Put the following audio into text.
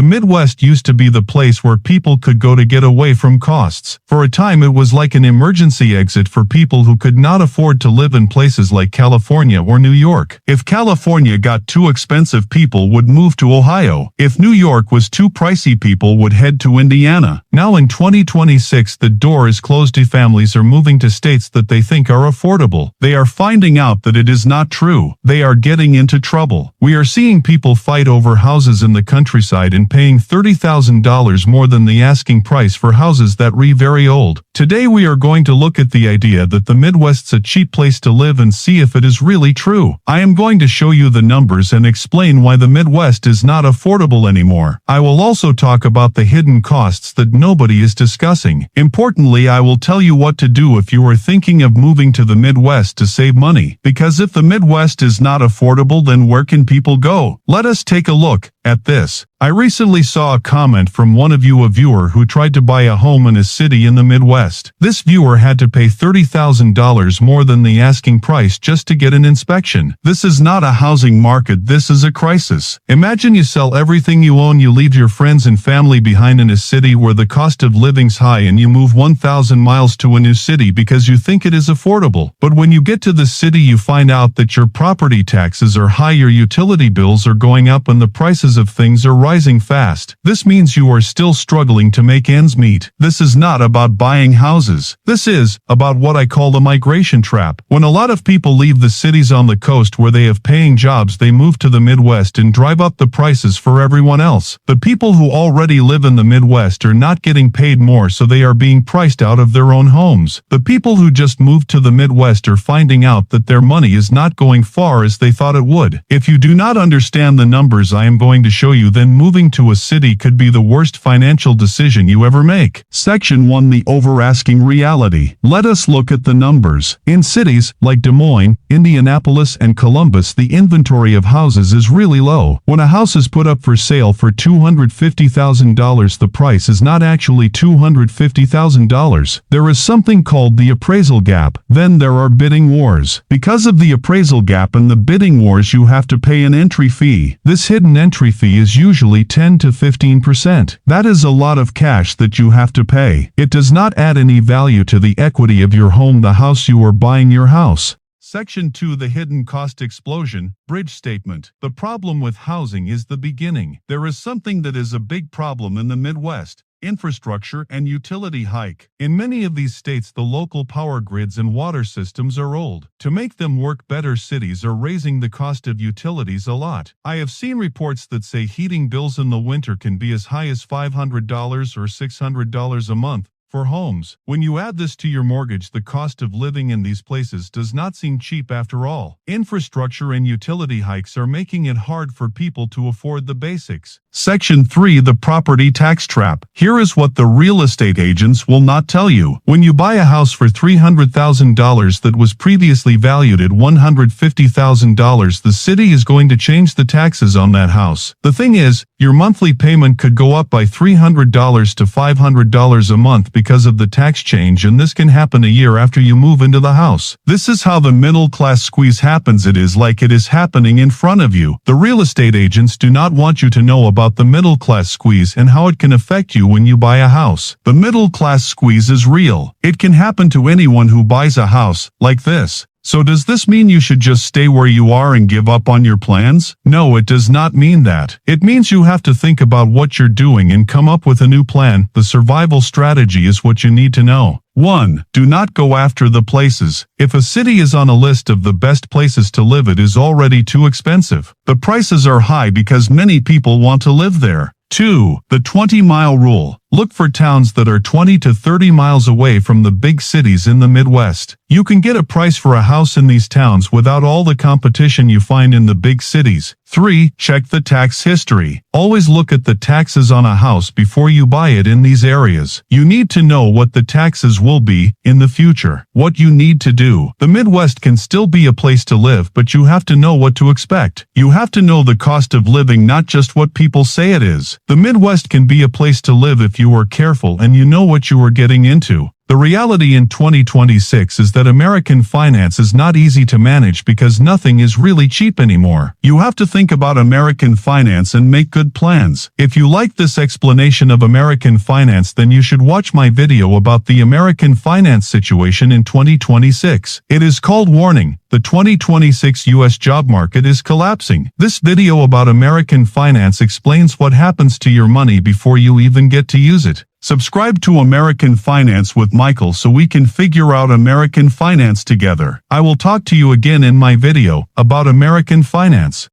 The Midwest used to be the place where people could go to get away from costs. For a time it was like an emergency exit for people who could not afford to live in places like California or New York. If California got too expensive, people would move to Ohio. If New York was too pricey, people would head to Indiana. Now in 2026, the door is closed. Families are moving to states that they think are affordable. They are finding out that it is not true. They are getting into trouble. We are seeing people fight over houses in the countryside and paying $30,000 more than the asking price for houses that are very old. Today we are going to look at the idea that the Midwest's a cheap place to live and see if it is really true. I am going to show you the numbers and explain why the Midwest is not affordable anymore. I will also talk about the hidden costs that nobody is discussing. Importantly, I will tell you what to do if you are thinking of moving to the Midwest to save money. Because if the Midwest is not affordable, then where can people go? Let us take a look at this. I recently saw a comment from one of you, a viewer who tried to buy a home in a city in the Midwest. This viewer had to pay $30,000 more than the asking price just to get an inspection. This is not a housing market, this is a crisis. Imagine you sell everything you own, you leave your friends and family behind in a city where the cost of living's high, and you move 1,000 miles to a new city because you think it is affordable. But when you get to the city, you find out that your property taxes are high, your utility bills are going up, and the prices of things are rising fast. This means you are still struggling to make ends meet. This is not about buying houses. This is about what I call the migration trap. When a lot of people leave the cities on the coast where they have paying jobs, they move to the Midwest and drive up the prices for everyone else. The people who already live in the Midwest are not getting paid more, so they are being priced out of their own homes. The people who just moved to the Midwest are finding out that their money is not going far as they thought it would. If you do not understand the numbers I am going to show you, then moving to a city could be the worst financial decision you ever make. Section 1: The Over-Asking Reality. Let us look at the numbers. In cities like Des Moines, Indianapolis, and Columbus, the inventory of houses is really low. When a house is put up for sale for $250,000, the price is not actually $250,000. There is something called the appraisal gap. Then there are bidding wars. Because of the appraisal gap and the bidding wars, you have to pay an entry fee. This hidden entry fee is usually 10 to 15%. That is a lot of cash that you have to pay. It does not add any value to the equity of your home, the house you are buying, your house. Section 2: The Hidden Cost Explosion. Bridge statement. The problem with housing is the beginning. There is something that is a big problem in the Midwest: infrastructure and utility hike. In many of these states, the local power grids and water systems are old. To make them work better, cities are raising the cost of utilities a lot. I have seen reports that say heating bills in the winter can be as high as $500 or $600 a month for homes. When you add this to your mortgage, the cost of living in these places does not seem cheap after all. Infrastructure and utility hikes are making it hard for people to afford the basics. Section 3: The Property Tax Trap. Here is what the real estate agents will not tell you. When you buy a house for $300,000 that was previously valued at $150,000, the city is going to change the taxes on that house. The thing is, your monthly payment could go up by $300 to $500 a month because of the tax change, and this can happen a year after you move into the house. This is how the middle class squeeze happens. It is like it is happening in front of you. The real estate agents do not want you to know about the middle class squeeze and how it can affect you when you buy a house. The middle class squeeze is real. It can happen to anyone who buys a house like this. So does this mean you should just stay where you are and give up on your plans? No, it does not mean that. It means you have to think about what you're doing and come up with a new plan. The survival strategy is what you need to know. 1. Do not go after the places. If a city is on a list of the best places to live, it is already too expensive. The prices are high because many people want to live there. 2. The 20-mile rule. Look for towns that are 20 to 30 miles away from the big cities in the Midwest. You can get a price for a house in these towns without all the competition you find in the big cities. 3. Check the tax history. Always look at the taxes on a house before you buy it in these areas. You need to know what the taxes will be in the future. What you need to do. The Midwest can still be a place to live, but you have to know what to expect. You have to know the cost of living, not just what people say it is. The Midwest can be a place to live if you are careful and you know what you are getting into. The reality in 2026 is that American finance is not easy to manage because nothing is really cheap anymore. You have to think about American finance and make good plans. If you like this explanation of American finance, then you should watch my video about the American finance situation in 2026. It is called Warning: the 2026 U.S. job market is collapsing. This video about American finance explains what happens to your money before you even get to use it. Subscribe to American Finance with Michael so we can figure out American finance together. I will talk to you again in my video about American finance.